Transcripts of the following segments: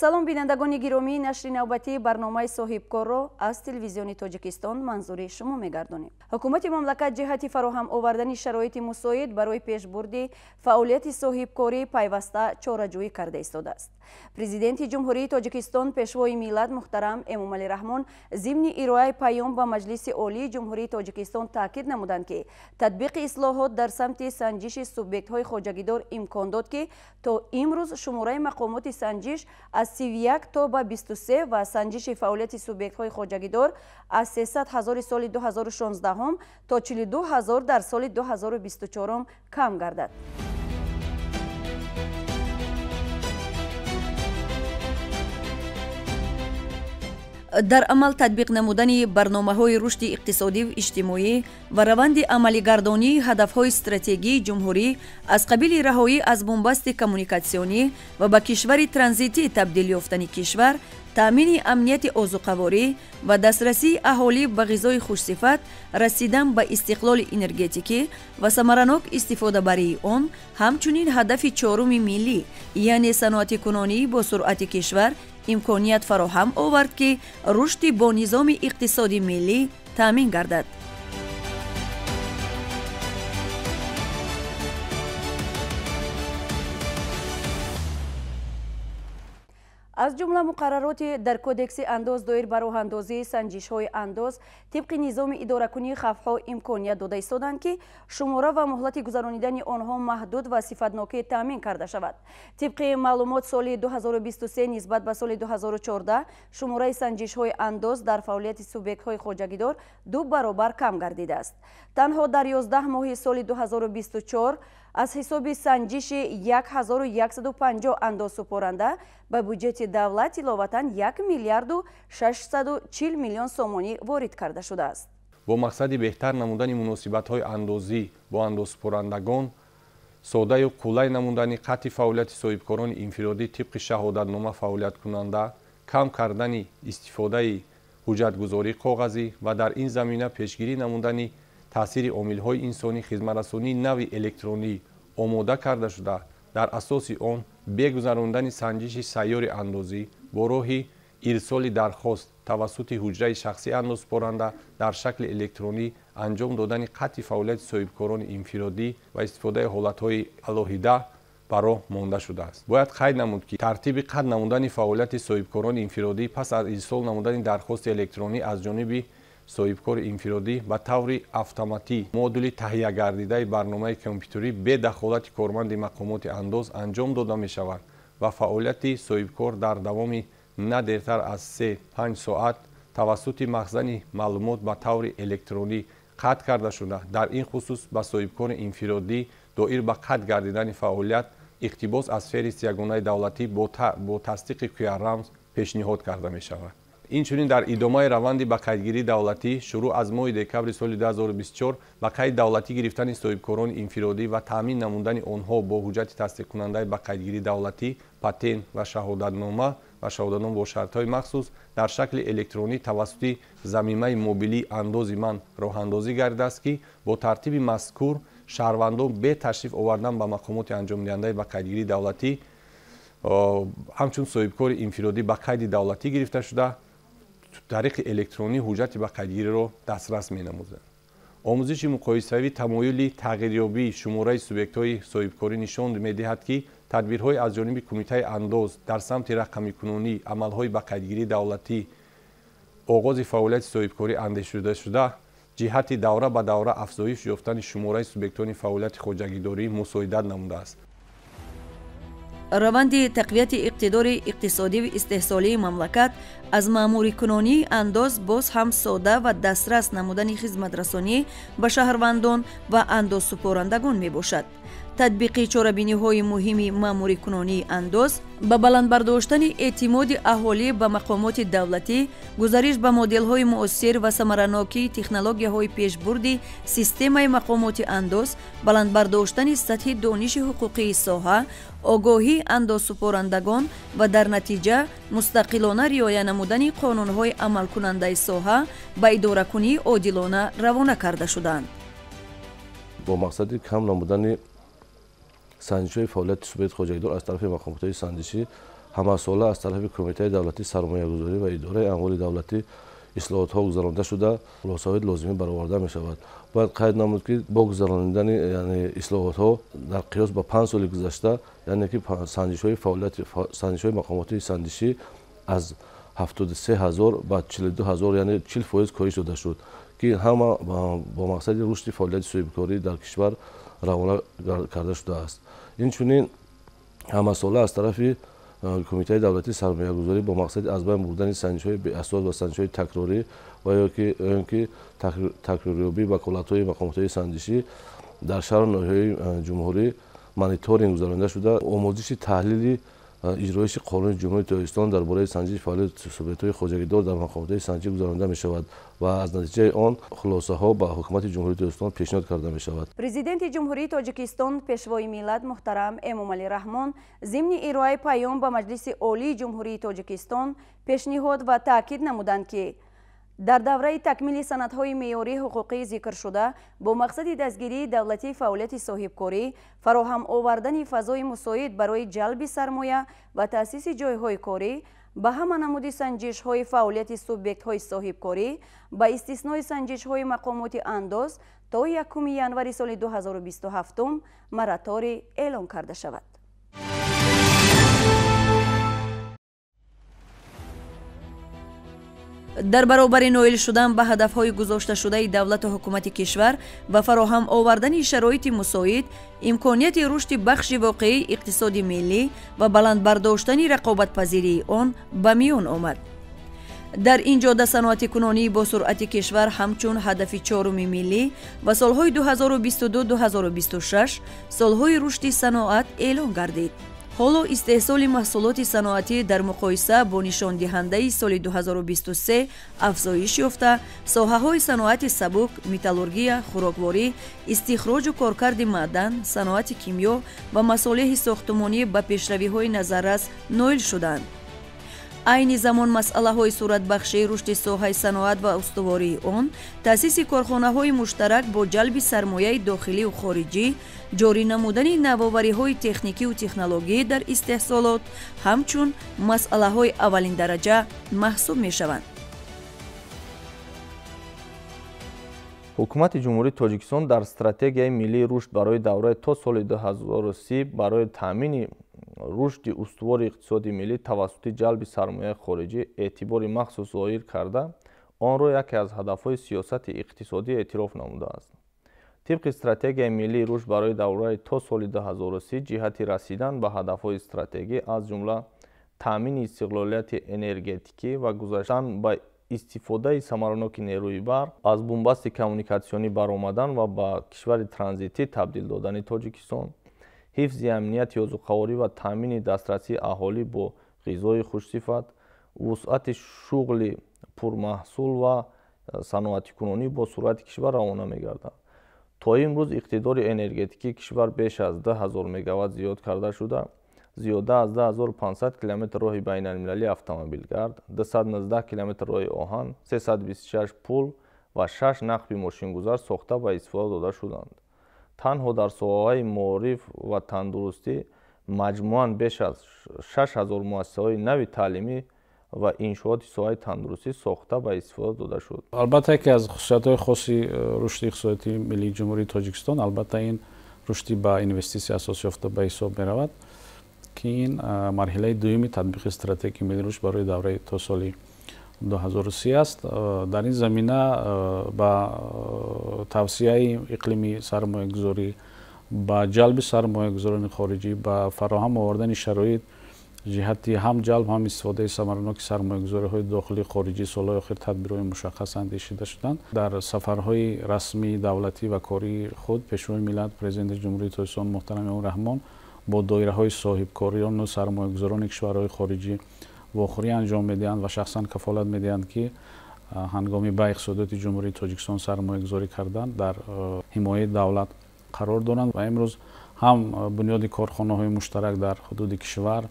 салом бинандагони гиромӣ, нашри навбатии барномаи соҳибкорро аз телевизиони тоҷикистон манзури шумо мегардонем. ҳукумати мамлакат ҷиҳати фароҳам овардани шароити мусоид барои пешбурди фаъолияти соҳибкорӣ пайваста чораҷӯӣ карда истодааст. Президенти ҷумҳурии Тоҷикистон пешвои миллат муҳтарам Эмомалӣ Раҳмон зимни ироаи паём ба Маҷлиси олии Ҷумҳурии Тоҷикистон таъкид намуданд ки татбиқи ислоҳот дар самти санҷиши субъектҳои хоҷагидор имкон дод ки то имрӯз шумораи мақомоти санҷиш аз 31 то ба 23 ва санҷиши фаъолияти субъектҳои хоҷагидор аз 300 ҳазори соли 2016 то 42 ҳазор дар соли 2024 кам гардад. дар амал татбиқ намудани барномаҳои рушди иқтисодиву иҷтимоӣ ва раванди амалигардонии ҳадафҳои стратегии ҷумҳурӣ аз қабили раҳоӣ аз бомбасти коммуникатсионӣ ва ба кишвари транзитӣ табдил ёфтани кишвар, таъмини амнияти озуқаворӣ ва дастрасии аҳолӣ ба ғизои хушсифат, расидан ба истиқлоли энергетикӣ ва самаранок истифодабарии он, ҳамчунин ҳадафи чоруми миллӣ, яъне саноатикунонии бо суръати кишвар имконият фароҳам овард ки рушди бо низоми иқтисоди миллӣ таъмин гардад. аз ҷумла муқаррароти дар кодекси андоз доир ба роҳандозии санҷишҳои андоз тибқи низоми идоракунии хавфҳо имконият дода истоданд ки шумора ва муҳлати гузаронидани онҳо маҳдуд ва сифатнокӣ таъмин карда шавад. Тибқи маълумот соли 2023 нисбат ба соли 2014 шумораи санҷишҳои андоз дар фаъолияти субъектҳои хоҷагидор 2 баробар кам гардидааст. Танҳо дар 11 моҳи соли 2024 аз ҳисоби санҷиши 1150 андозсупоранда ба бюҷети давлат иловатан 1 миллиарду 640 миллион сомонӣ ворид карда шудааст. бо мақсади беҳтар намудани муносибатҳои андозӣ бо андозсупорандагон, содаю қулай намудани қатъи фаъолияти соҳибкорони инфиродӣ тибқи шаҳодатнома фаъолияткунанда, кам кардани истифодаи ҳуҷҷатгузории коғазӣ ва дар ин замина пешгирӣ намудани таъсири омилҳои инсонӣ, хизматрасонии нави электронӣ омода карда шуда, дар асоси он бегузарондани санҷиши сайёри андозӣ бо роҳи ирсоли дархост тавассути ҳуҷраи шахсии андозсупоранда дар шакли электронӣ анҷом додани қатъи фаъолияти соҳибкорони инфиродӣ ва истифодаи ҳолатҳои алоҳида ба роҳ монда шудааст. Бояд қайд намуд ки тартиби қатъ намудани фаъолияти соҳибкорони инфиродӣ пас аз ирсол намудани дархости электронӣ аз ҷониби соҳибкори инфиродӣ ба таври автоматӣ модули таҳия гардидаи барномаи компютерӣ бе дахолати корманди мақомоти андоз анҷом дода мешавад ва фаъолияти соҳибкор дар давоми на дертар аз 3-5 соат тавассути махзани маълумот ба таври электронӣ қатъ карда шуда, дар ин хусус ба соҳибкори инфиродӣ доир ба қатъ гардидани фаъолият иқтибос аз феҳристи ягонаи давлатӣ бо тасдиқи QR-рамз пешниҳод карда мешавад. инчунин дар идомаи раванди ба қайдгирии давлатӣ шурӯъ аз моҳи декабри соли 2024 ба қайд давлатӣ гирифтани соҳибкорони инфиродӣ ва таъмин намудани онҳо бо ҳуҷҷати тасдиқкунандаи ба қайдгирии давлатӣ, патент ва шаҳодатнома бо шартҳои махсус дар шакли электронӣ тавассути замимаи мобилии андози ман роҳандозӣ гардидааст ки бо тартиби мазкур шаҳрвандон бе ташриф овардан ба мақомоти анҷомдиҳандаи ба қайдгирии давлатӣ ҳамчун соҳибкори инфиродӣ ба қайди давлатӣ гирифта шуда тариқи электронӣ ҳуҷҷати ба қайдгириро дастрас менамуданд. омӯзиши муқоисавӣ тамоюли тағйирёбии шумораи субъектҳои соҳибкорӣ нишон медиҳад ки тадбирҳои аз ҷониби кумитаи андоз дар самти рақамикунонӣ амалҳои ба қайдгирии давлатӣ оғози фаъолияти соҳибкорӣ андешудашуда ҷиҳати давра ба давра афзоиш ёфтани шумораи субъектони фаъолияти хоҷагидорӣ мусоидат намудааст. раванди тақвияти иқтидори иқтисодиву истеҳсолии мамлакат аз маъмурикунонии андоз боз ҳам сода ва дастрас намудани хизматрасонӣ ба шаҳрвандон ва андозсупорандагон мебошад. татбиқи чорабиниҳои муҳими маъмурикунонии андоз ба баландбардоштани эътимоди аҳолӣ ба мақомоти давлатӣ, гузариш ба моделҳои муосир ва самаранокии технологияҳои пешбурди системаи мақомоти андоз, баландбардоштани сатҳи дониши ҳуқуқии соҳа, огоҳии андозсупорандагон ва дар натиҷа мустақилона риоя намудани қонунҳои амалкунандаи соҳа ба идоракунии одилона равона карда шуданд. бо мақсади кам намудани санҷишҳои фаъолияти субъекти хоҷагидор аз тарафи мақомотҳои санҷишӣ ҳамасола аз тарафи кумитаи давлатӣ сармоягузорӣ ва идораи амволи давлатӣ ислоҳотҳо гузаронда шуда хулосаҳои лозимӣ бароварда мешавад. бояд қайд намуд ки бо гузарондани ислоҳотҳо дар қиёс ба 5 соли гузашта яъне ки санҷишҳои мақомоти санҷишӣ аз 73000 ба 42000 яъне 40% коҳиш дода шуд ки ҳама бо мақсади рушди фаъолияти соҳибкорӣ дар кишвар равона карда шудааст. Инчунин ҳамасола аз тарафи кумитаи давлатӣ сармоягузорӣ бо мақсади аз байн бурдани санҷишҳои беасос ва санҷишҳои такрорӣ ва ё ки такрориёбии ваколатҳои мақомотҳои санҷишӣ дар шаҳру ноҳияҳои ҷумҳурӣ мониторинг гузаронида шуда омӯзиши таҳлили иҷроиши қонуни ҷумҳурии Тоҷикистон дар бораи санҷиши фаъолияти субъектҳои хоҷагидор дар мақомотҳои санҷишӣ гузаронида мешавад ва аз натиҷаи он хулосаҳо ба ҳукумати ҷумҳурии Тоҷикистон пешниҳод карда мешавад. Президенти ҷумҳурии Тоҷикистон пешвои миллат муҳтарам Эмомалӣ Раҳмон зимни ироаи паём ба Маҷлиси олии ҷумҳурии Тоҷикистон пешниҳод ва таъкид намуданд ки дар давраи такмили санадҳои меъёрии ҳуқуқии зикршуда бо мақсади дастгирии давлатии фаъолияти соҳибкорӣ, фароҳам овардани фазои мусоид барои ҷалби сармоя ва таъсиси ҷойҳои корӣ ба ҳама намуди санҷишҳои фаъолияти субъектҳои соҳибкорӣ ба истиснои санҷишҳои мақомоти андоз то 1 январи соли 2027 мораторий эълон карда шавад. дар баробари ноил шудан ба ҳадафҳои гузошташудаи давлату ҳукумати кишвар ва фароҳам овардани шароити мусоид, имконияти рушди бахши воқеии иқтисоди миллӣ ва баландбардоштани рақобатпазирии он ба миён омад. дар ин ҷода саноати кунонии босуръати кишвар ҳамчун ҳадафи чоруми миллӣ ва солҳои 2022-2026 солҳои рушди саноат эълон гардид. ҳоло истеҳсоли маҳсулоти саноатӣ дар муқоиса бо нишондиҳандаи соли 2023 афзоиш ёфта, соҳаҳои саноати сабук, металлургия, хӯрокворӣ, истихроҷу коркарди маъдан, саноати кимё ва масолиҳи сохтумонӣ ба пешравиҳои назаррас ноил шуданд. айни замон масъалаҳои суратбахшии рушди соҳаи саноат ва устувории он, таъсиси корхонаҳои муштарак бо ҷалби сармояи дохилию хориҷӣ, ҷорӣ намудани навовариҳои техникию технологӣ дар истеҳсолот ҳамчун масъалаҳои аввалиндараҷа маҳсуб мешаванд. ҳукумати ҷумҳурии Тоҷикистон дар стратегияи миллии рушд барои давраи то соли 2030 барои таъмини рушди устувори иқтисоди миллӣ тавассути ҷалби сармояи хориҷӣ эътибори махсус зоҳир карда, онро яке аз ҳадафҳои сиёсати иқтисодӣ эътироф намудааст. тибқи стратегияи миллии рушд барои давраи то соли 2030 ҷиҳати расидан ба ҳадафҳои стратегӣ аз ҷумла таъмини истиқлолияти энергетикӣ ва гузаштан ба истифодаи самараноки нерӯи барқ, аз бумбасти коммуникатсионӣ баромадан ва ба кишвари транзитӣ табдил додани Тоҷикистон, ҳифзи амнияти озуқаворӣ ва таъмини дастрасии аҳолӣ бо ғизои хушсифат, вусъати шуғли пурмаҳсул ва саноатикунонӣ бо суръати кишвар равона мегардад. то имрӯз иқтидори энергетикии кишвар беш аз 10,000 мегаватт зиёд карда шуда, зиёда аз 10500 километр роҳи байналмилалии автомобилгард, 219 километр роҳи оҳан, 326 пул ва 6 нақби мошингузар сохта ва истифода дода шуданд. танҳо дар соҳаҳои маориф ва тандурустӣ маҷмӯан беш аз 6000 муассисаҳои нави таълимӣ ва иншооти соҳаи тандурустӣ сохта ва истифода дода шуд. албатта яке аз хусусиятҳои хоси рушди иқтисодии миллии ҷумҳурии Тоҷикистон албатта ин рушди ба инвестисия асос ёфта ба ҳисоб меравад ки ин марҳилаи дуюми татбиқи стратегияи миллии рушд барои давраи то соли 2030 аст. дар ин замина ба тавсияи иқлими сармоягузорӣ, ба ҷалби сармоягузорони хориҷӣ, ба фароҳам овардани шароит ҷиҳати ҳам ҷалб ҳам истифодаи самараноки сармоягузориҳои дохилии хориҷӣ солҳои охир тадбирҳои мушаххас андешида шуданд. дар сафарҳои расмии давлатӣ ва кории худ пешвои миллат президенти ҷумҳурии Тоҷикистон муҳтарам Эмомалӣ Раҳмон бо доираҳои соҳибкориёну сармоягузорони кишварҳои хориҷӣ вохӯрӣ анҷом медиҳанд ва шахсан кафолат медиҳанд ки ҳангоми ба иқтисодиёти ҷумҳурии Тоҷикистон сармоягузорӣ кардан дар ҳимояи давлат қарор доранд ва имрӯз ҳам бунёди корхонаҳои муштарак дар ҳудуди кишвар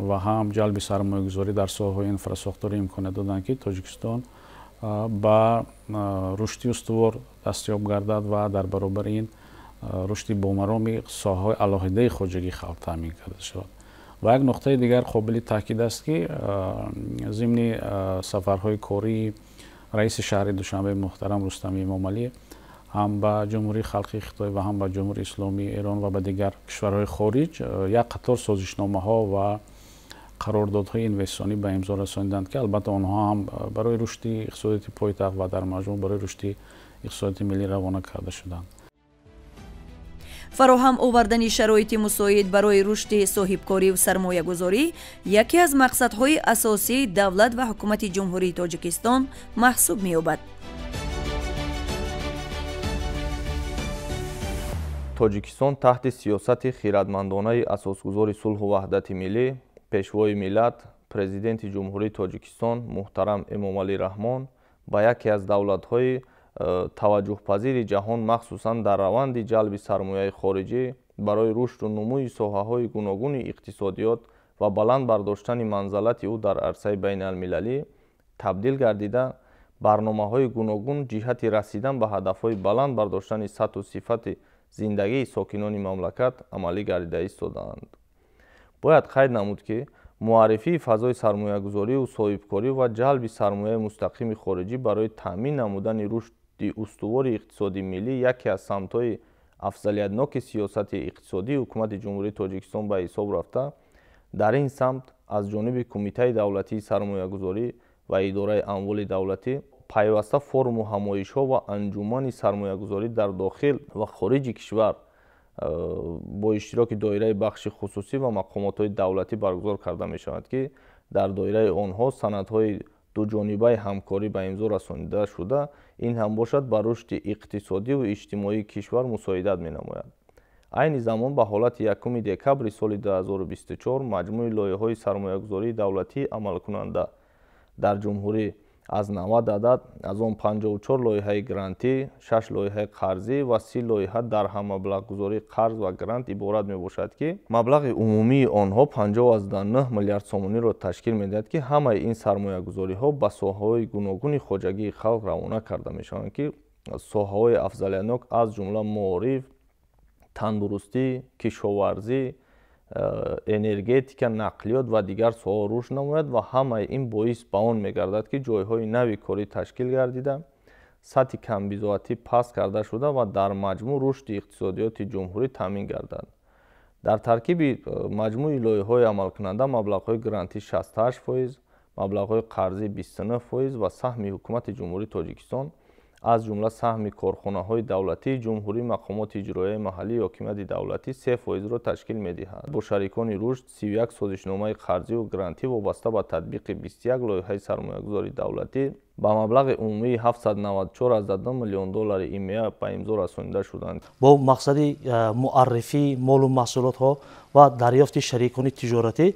ва ҳам ҷалби сармоягузорӣ дар соҳаҳои инфраструктура имконият доданд ки Тоҷикистон ба рушди устувор дастёб гардад ва дар баробари ин рушди бомароми соҳаҳои алоҳидаи хоҷагии халқ таъмин карда шавад. و یک نقطه دیگر قابل تاکید است که ضمن سفرهای کاری رئیس شهر دوشنبه محترم رستم امامعلی هم به جمهوری خلقی خطای و هم به جمهوری اسلامی ایران و به دیگر کشورهای خارج یک قطار سازشنامه ها و قراردادهای اینوستیسیونی به امضا رساندند که البته آنها هم برای رشد اقتصادی پایتخت و در مجموع برای رشد اقتصادی ملی روانه کرده شدند. فراهم آوردن شرایط مساعد برای رشد صاحبکاری و سرمایه‌گذاری یکی از مقصدهای اساسی دولت و حکومت جمهوری تاجیکستان محسوب می‌یابد. тоҷикистон таҳти сиёсати хиратмандонаи асосгузори сулҳу ваҳдати миллӣ пешвои миллат президенти ҷумҳурии тоҷикистон муҳтарам эмомалӣ раҳмон ба яке аз давлатҳои таваҷҷуҳпазири ҷаҳон махсусан дар раванди ҷалби сармояи хориҷӣ барои рушду нумӯи соҳаҳои гуногуни иқтисодиёт ва баланд бардоштани манзалати ӯ дар арсаи байналмилалӣ табдил гардида барномаҳои гуногун ҷиҳати расидан ба ҳадафҳои баланд бардоштани сатҳу сифати зиндагии сокинони мамлакат амалӣ гардида истодаанд. бояд қайд намуд ки муаррифии фазои сармоягузорию соҳибкорӣ ва ҷалби сармояи мустақими хориҷӣ барои таъмин намудани рушди устувори иқтисоди миллӣ яке аз самтҳои афзалиятноки сиёсати иқтисодии ҳукумати ҷумҳурии тоҷикистон ба ҳисоб рафта, дар ин самт аз ҷониби кумитаи давлатии сармоягузорӣ ва идораи амволи давлатӣ пайваста форуму ҳамоишҳо ва анҷумани сармоягузорӣ дар дохил ва хориҷи кишвар бо иштироки доираи бахши хусусӣ ва мақомотҳои давлатӣ баргузор карда мешавад ки дар доираи онҳо санадҳои дуҷонибаи ҳамкорӣ ба имзо расонида шуда, ин ҳам бошад ба рушди иқтисодиву иҷтимоии кишвар мусоидат менамояд. айни замон ба ҳолати 1 декабри соли 2024 маҷмӯи лоиҳаҳои сармоягузории давлатии амалкунанда дар ҷумҳурӣ аз 90 адад, аз он 54 лоиҳаи грантӣ, 6 лоиҳаи қарзӣ ва 30 лоиҳа дар ҳаммаблағгузории қарз ва грант иборат мебошад ки маблағи умумии онҳо 59 миллиард сомониро ташкил медиҳад ки ҳамаи ин сармоягузориҳо ба соҳаҳои гуногуни хоҷагии халқ равона карда мешаванд ки соҳаҳои афзалиятнок аз ҷумла маориф, тандурустӣ, кишоварзӣ, энергетика, нақлиёт ва дигар соҳаҳо рушд намояд ва ҳамаи ин боис ба он мегардад ки ҷойҳои нави корӣ ташкил гардида, сатҳи камбизоатӣ паст карда шуда ва дар маҷмӯъ рушди иқтисодиёти ҷумҳурӣ таъмин гардад. дар таркиби маҷмӯи лоиҳаҳои амалкунанда маблағҳои грантӣ 68%, маблағҳои қарзӣ 29% ва саҳми ҳукумати ҷумҳурии тоҷикистон аз ҷумла саҳми корхонаҳои давлатии ҷумҳурӣ, мақомоти иҷроияи маҳаллӣ, ҳокимияти давлатӣ 3%-ро ташкил медиҳад. бо шарикони рушд 31 созишномаи қарзиву грантӣ вобаста ба татбиқи 21 лоиҳаи сармоягузори давлатӣ ба маблағи умумии $794,2 миллион ИМФ ба имзо расонида шуданд. бо мақсади муаррифии молу маҳсулотҳо ва дарёфти шарикони тиҷоратӣ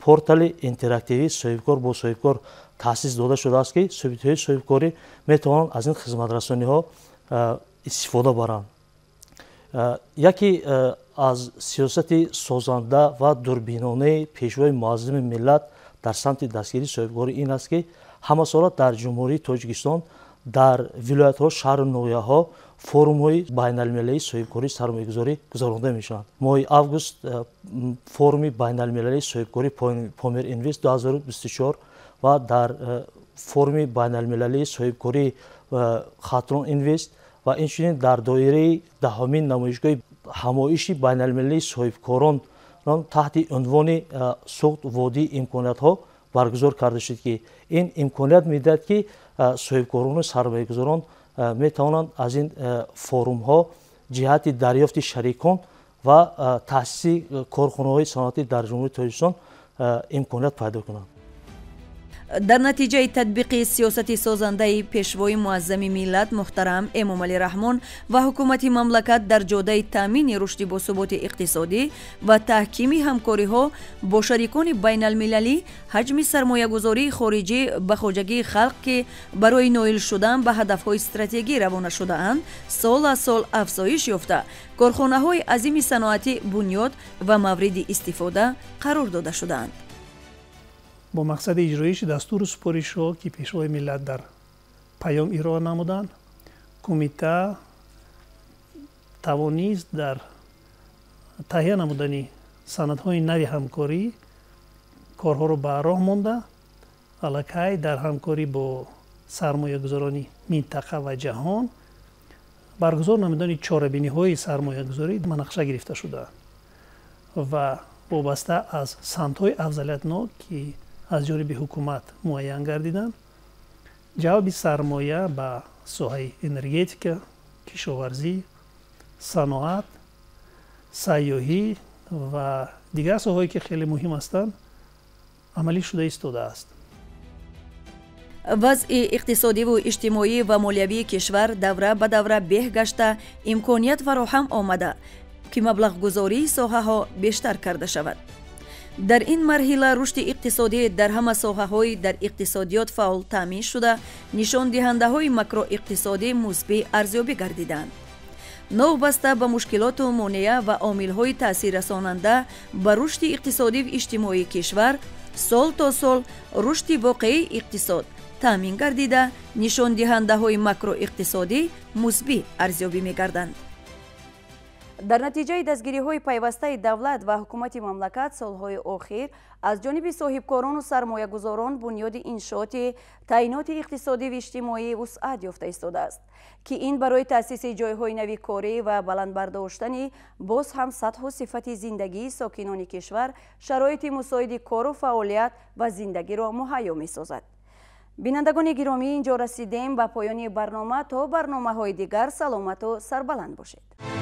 портали интерактивии соҳибкор бо соҳибкор таъсис дода шудааст ки субъектҳои соҳибкорӣ метавонанд аз ин хизматрасониҳо истифода баранд. яке аз сиёсати созанда ва дурбинонаи пешвои муаззими миллат дар самти дастгирии соҳибкорӣ ин аст ки ҳамасола дар ҷумҳурии тоҷикистон дар вилоятҳо, шаҳру ноҳияҳо форумҳои байналмилалии соҳибкории сармоягузорӣ гузаронда мешаванд. моҳи август форуми байналмилалии соҳибкории Помер Инвест 2024 ва дар форуми байналмилалии соҳибкории Хатрон Инвест ва инчунин дар доираи 10-мин намоишгоҳи ҳамоиши байналмилалии соҳибкорон таҳти унвони суғд водии имкониятҳо баргузор карда шуд ки ин имконият медиҳад ки соҳибкорону сармоягузорон метавонанд аз ин форумҳо ҷиҳати дарёфти шарикон ва таъсиси корхонаҳои саноатӣ дар ҷумҳурии тоҷикистон имконият пайдо кунанд. дар натиҷаи татбиқи сиёсати созандаи пешвои муаззами миллат муҳтарам эмомалӣ раҳмон ва ҳукумати мамлакат дар ҷодаи таъмини рушди босуботи иқтисодӣ ва таҳкими ҳамкориҳо бо шарикони байналмилалӣ ҳаҷми сармоягузории хориҷӣ ба хоҷагии халқ ки барои ноил шудан ба ҳадафҳои стратегӣ равона шудаанд сол аз сол афзоиш ёфта корхонаҳои азими саноатӣ бунёд ва мавриди истифода қарор дода шудаанд. бо мақсади иҷроиши дастуру супоришҳо ки пешвои миллат дар паём ироа намуданд, кумита тавонист дар таҳия намудани санадҳои нави ҳамкорӣ корҳоро ба роҳ монда аллакай дар ҳамкорӣ бо сармоягузорони минтақа ва ҷаҳон баргузор намудани чорабиниҳои сармоягузорӣ нақша гирифта шудаанд ва вобаста аз самтҳои афзалиятнок ки аз ҷониби ҳукумат муайян гардиданд ҷалби сармоя ба соҳаи энергетика, кишоварзӣ, саноат, сайёҳӣ ва дигар соҳаҳое ки хеле муҳим ҳастанд амалӣ шуда истодааст. вазъи иқтисодиву иҷтимоӣ ва молиявии кишвар давра ба давра беҳ гашта имконият фароҳам омада ки маблағгузории соҳаҳо бештар карда шавад. дар ин марҳила рушди иқтисодӣ дар ҳама соҳаҳои дар иқтисодиёт фаъол таъмин шуда нишондиҳандаҳои макроиқтисодӣ мусбӣ арзёбӣ гардиданд. новбаста ба мушкилоту монеа ва омилҳои таъсиррасонанда ба рушди иқтисодиву иҷтимоии кишвар сол то сол рушди воқеии иқтисод таъмин гардида нишондиҳандаҳои макроиқтисодӣ мусбӣ арзёбӣ мегарданд. дар натиҷаи дастгириҳои пайвастаи давлат ва ҳукумати мамлакат солҳои охир аз ҷониби соҳибкорону сармоягузорон бунёди иншооти таъиноти иқтисодиву иҷтимоӣ вусъат ёфта истодааст ки ин барои таъсиси ҷойҳои нави корӣ ва баландбардоштани боз ҳам сатҳу сифати зиндагии сокинони кишвар шароити мусоиди кору фаъолият ва зиндагиро муҳайё месозад. бинандагони гиромӣ, инҷо расидем ба поёни барнома. То барномаҳои дигар саломату сарбаланд бошед.